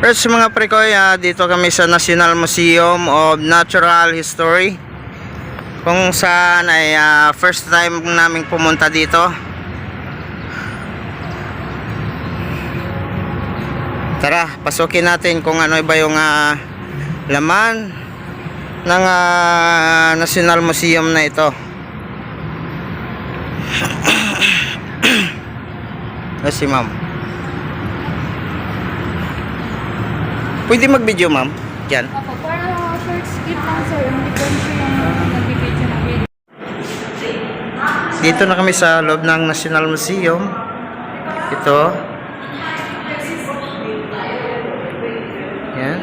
First mga prekoy, dito kami sa National Museum of Natural History, kung saan ay first time naming pumunta dito. Tara, pasukin natin kung ano ba yung laman ng National Museum na ito. Si ma'am. Pwede mag-video ma'am? Diyan. Opo, para short skip lang sir. Hindi po siya yung nag-video na video. Dito na kami sa loob ng National Museum. Ito. Yan.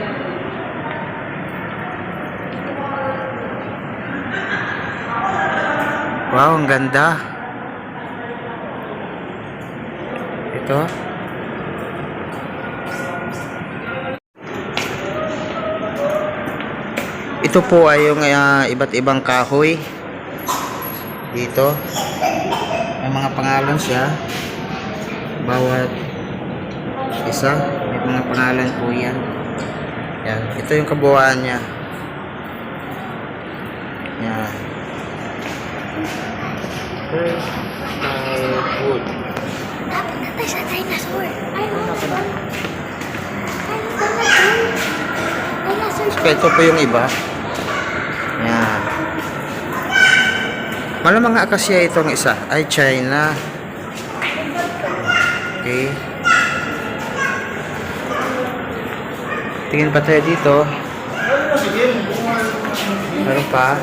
Wow, ang ganda. Ito. Ito po ay yung iba't ibang kahoy. Dito. May mga pangalan siya. Bawat isa. May mga pangalan po yan. Yan. Ito yung kabuuan niya. Yan. First wood. Dapat natin sa dinosaur. Ay, Kaya ito po yung iba. Yan. Malamang akasya itong isa. Ay, China. Okay. Tingin pa tayo dito. Meron pa.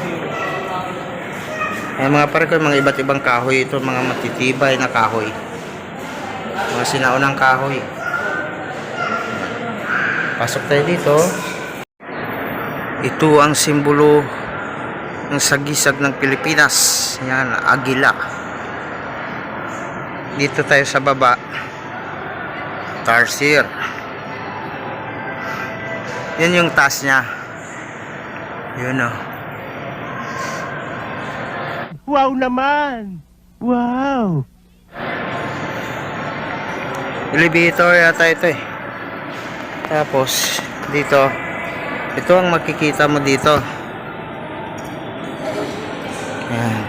Ay, mga pare ko, mga iba't ibang kahoy. Ito, mga matitibay na kahoy. Mga sinaunang kahoy. Pasok tayo dito. Ito ang simbolo ng sagisag ng Pilipinas. Yan, agila. Dito tayo sa baba. Tarsier. Yan yung taas niya. Yun o. Wow naman! Wow! Elevator yata ito eh. Tapos dito, ito ang makikita mo dito. Yan.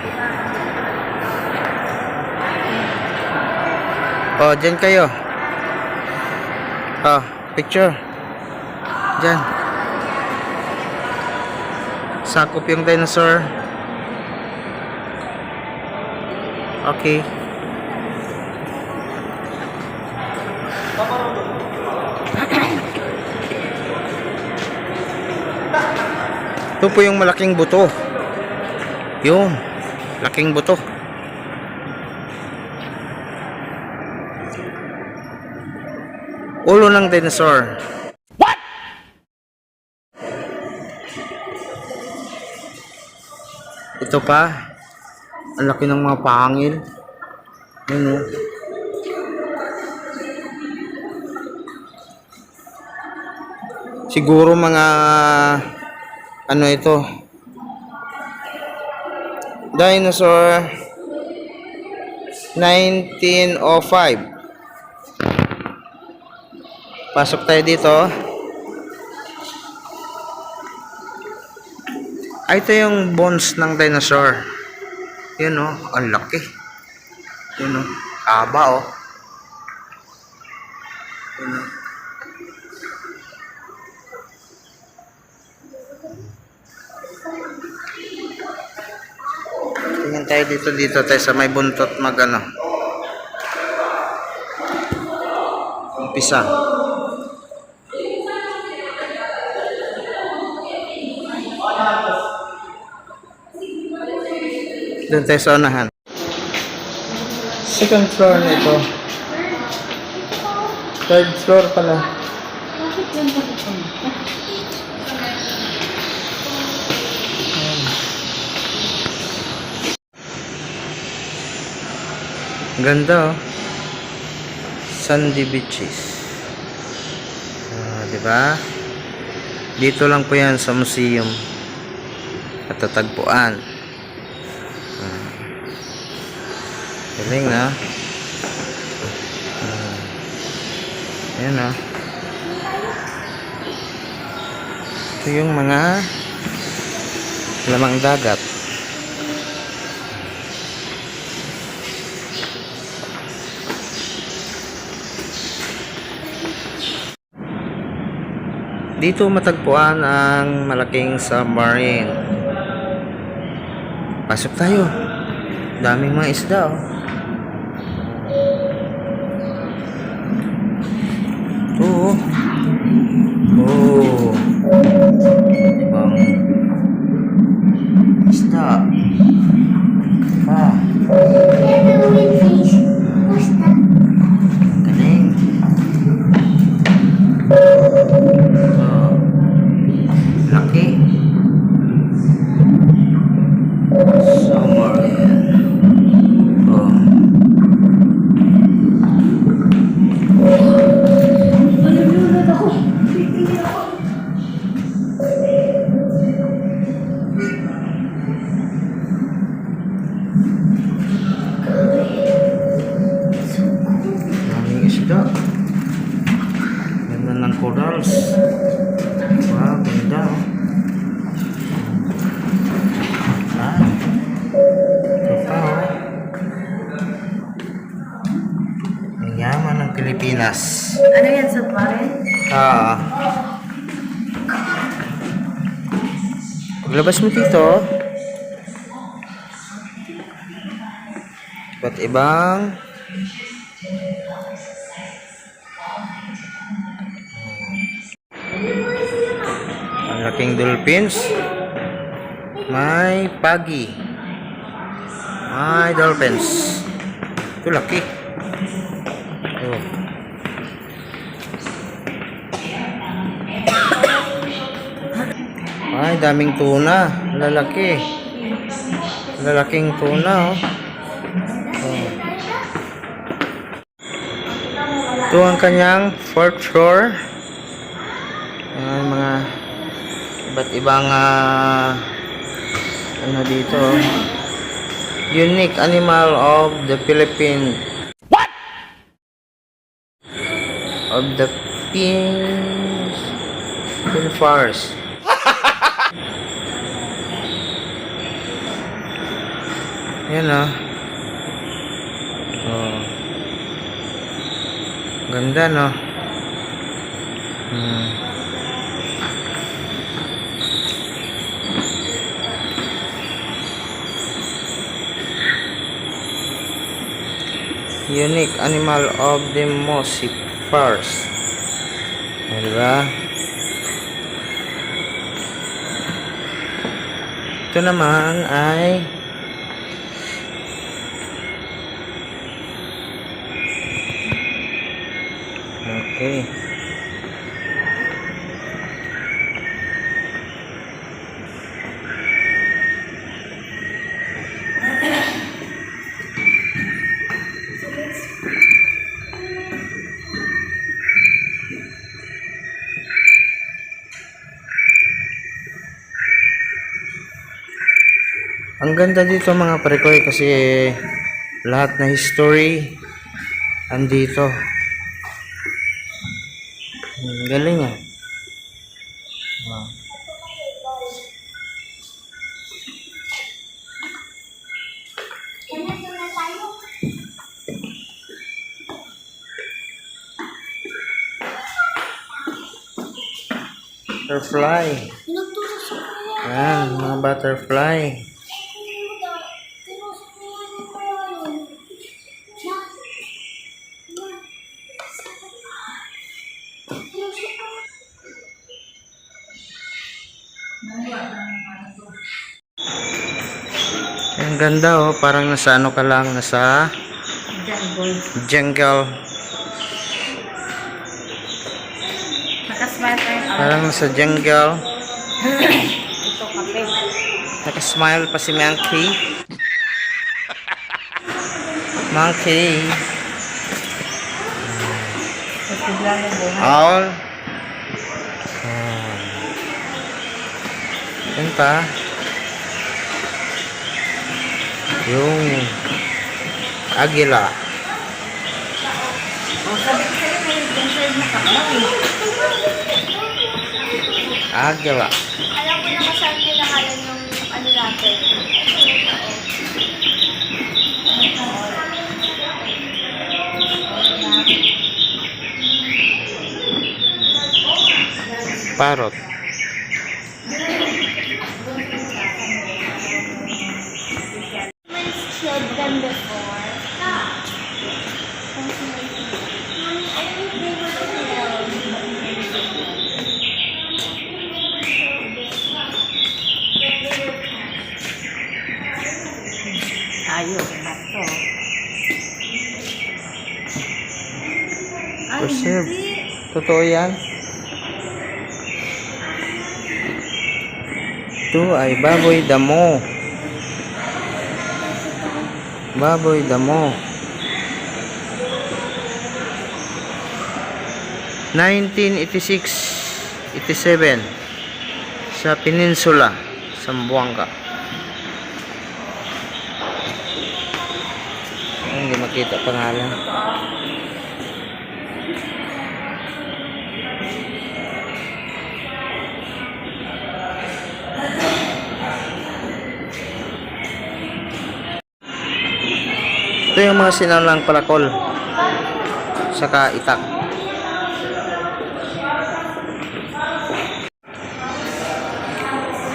Oh, dyan kayo. Oh, picture. Dyan. Sakop yung dinosaur. Okay. Ito po yung malaking buto. Yung laking buto. Ulo ng dinosaur. What? Ito pa. Ang laki ng mga pangil. Yun o. Siguro mga ano ito, dinosaur 1905. Pasok tayo dito. Ay, ito yung bones ng dinosaur. Yun o, ang laki. Yun o, haba o. Yun o. Tingnan tayo dito tayo sa may buntot magano. Umpisa. Doon tayo sa unahan. Second floor na ito. Third floor pala. bakit yan po ito? Ganda oh. Sandy Beaches. Diba? Dito lang po yan sa museum. Katatagpuan. Galing na. Ayan Ito yung mga lamang dagat. Dito matagpuan ang malaking submarine. Pasok tayo. Daming mga isda, oh. Oh. Oh. Ibang isda. Ah. Galing. Oh. Laki. Submarine. Oh. Daming isda. Ganda ng corals. Wow, ganda, oh. Ah, ito pa, oh. Ang yaman ng Pilipinas. Ano yan, submarine? Ah. Paglabas mo dito, iba't ibang malaking dolphins. May pagi. May dolphins. Ito laki. Oh. Ay, daming tuna. Lalaki. Lalaking tuna, oh. Oh. Ito ang kanyang fourth floor. Ayan, mga iba't ibang ano dito, oh. Unique animal of the Philippines. What? Of the Philippine forest. Yan, oh. Oh. Ganda, no? Unique animal of the Mossy Forest. Diba? Ito naman ay okay. Ang ganda dito mga parekoy kasi lahat na history andito. Galing, ah. Wow. Butterfly. Ayan, mga butterfly. Ang ganda, oh, parang nasa ano ka lang, nasa jungle. Nakasmile tayo. Parang nasa jungle. Ito, kape. Nakasmile pa si Monkey. Monkey. Owl. Yan pa. Yung agila. Agawa. Alam ko na kasal pinakalan yung ano natin. Parot. Children before. Mommy, I think they were Tayo, bato. Preserve. Totoo yan. Ito ay baboy damo. Baboy damo. 1986-87 sa Peninsula, Zamboanga. Hindi makita pangalan. Ito yung mga sinalang palakol saka itak.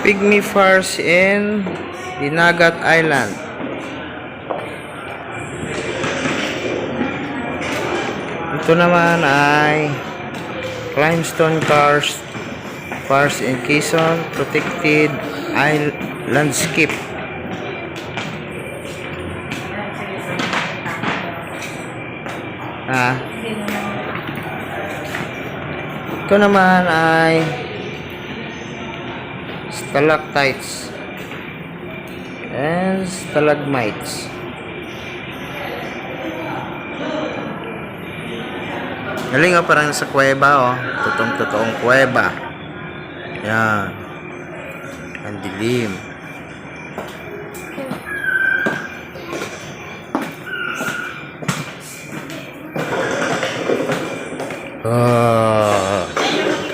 Pygmy Farce in Dinagat Island. Ito naman ay limestone karst farce in Quezon Protected Landscape. Ito naman ay stalactites and stalagmites. Galing parang sa kuweba totoong kuweba. Yan. Ang dilim.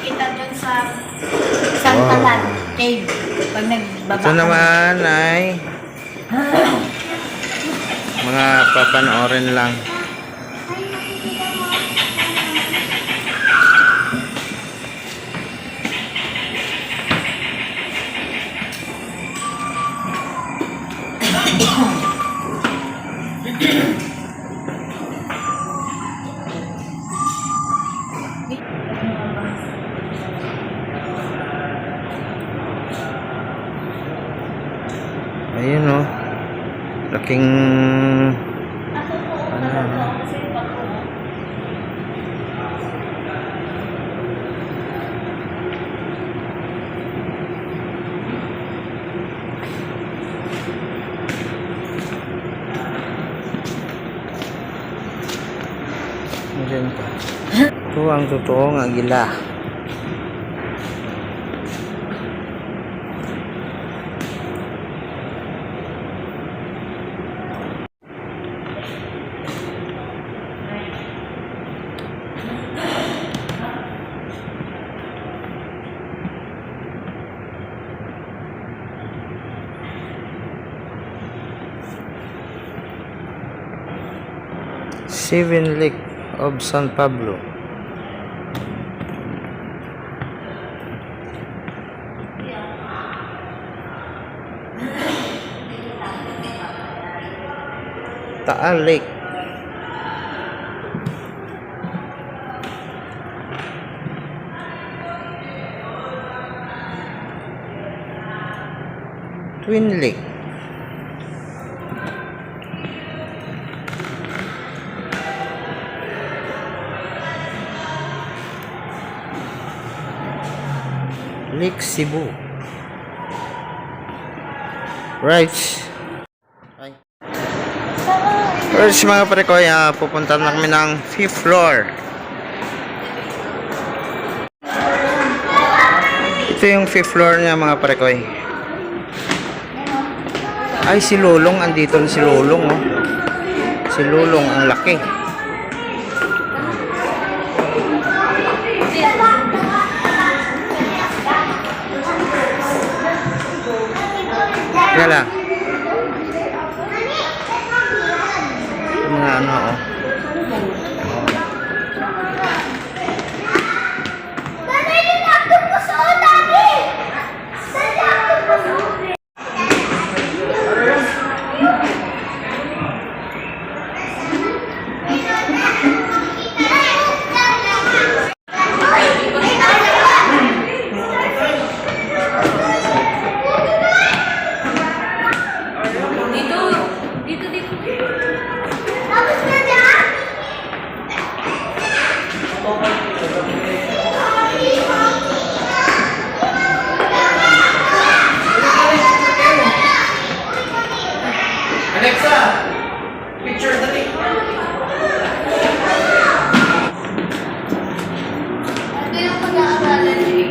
Kita dun sa Santalan Cave. Pag nagbaba Ito naman ay mga papanoorin lang. Ayun laking ito ang totoong agila. Seven Lake of San Pablo. Taal Lake. Twin Lake. Lake Cebu. Right. Hi. Alright mga pare ko, pupunta na kami ng 5th floor. Ito yung 5th floor niya mga pare ko. Ay, si Lulong, andito na si Lulong Si Lulong, ang laki. lang. Yung mga ano, oh. Alexa, picture dali. Ano yung pag-aaralan ni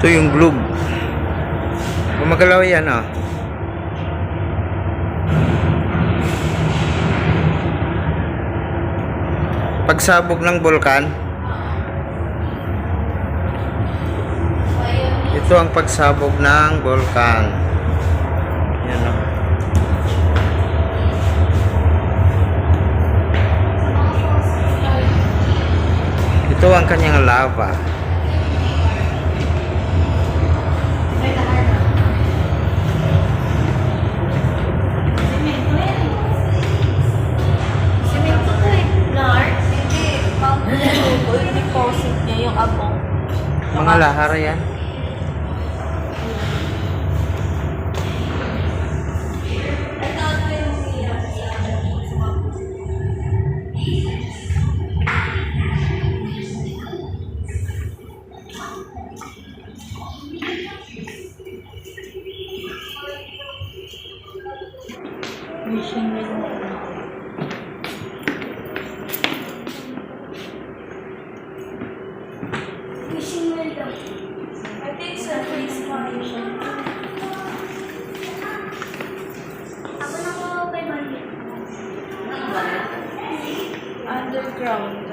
Ito yung globe. Gumagalaw yan, oh. Pagsabog ng bulkan. Ito ang pagsabog ng bulkan. Yan, oh. Ito ang kanyang lava. Simento to eh. Lars? Hindi. Mountain deposit niya yung abong. Mga lahar yan. Fishing wheel daw. I think so. Face foundation. Ako na ko kay Mali. Underground.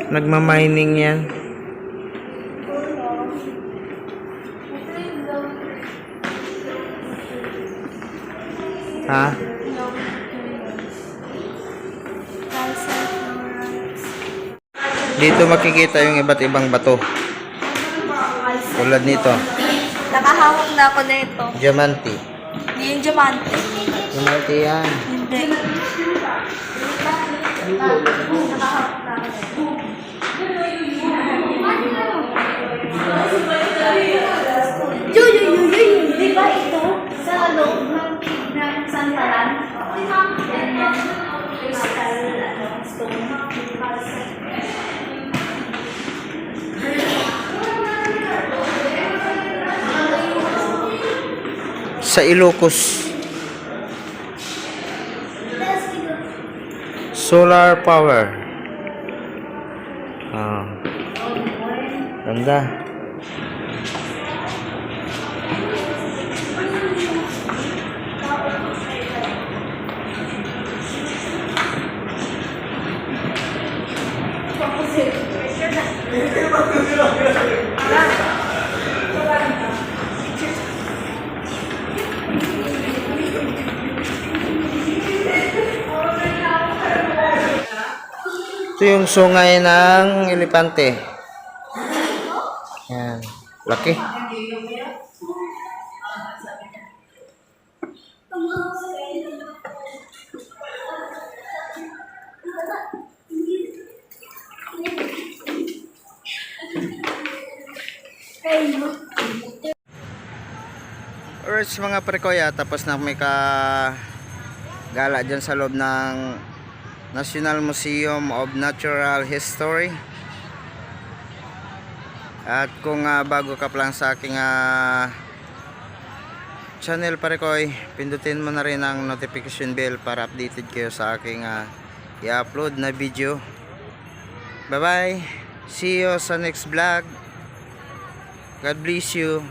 Nagmamining yan. Ha? Dito makikita yung iba't ibang bato. Tulad nito. Nakahawak na ako na ito. Diamante. Hindi yung diamante. Diamante yan. Hindi. Nakahawak na ako. Di ba ito? Sa loob ng santalan? Crystal, stone. Sa Ilocos. Solar power. Ah. Ganda. Ito yung sungay ng elepante. Yan. Laki. Alright mga prekoya, tapos na may gala dyan sa loob ng National Museum of Natural History. At kung bago ka pa lang sa aking channel parekoy, pindutin mo na rin ang notification bell para updated kayo sa aking i-upload na video. Bye bye, see you sa next vlog. God bless you.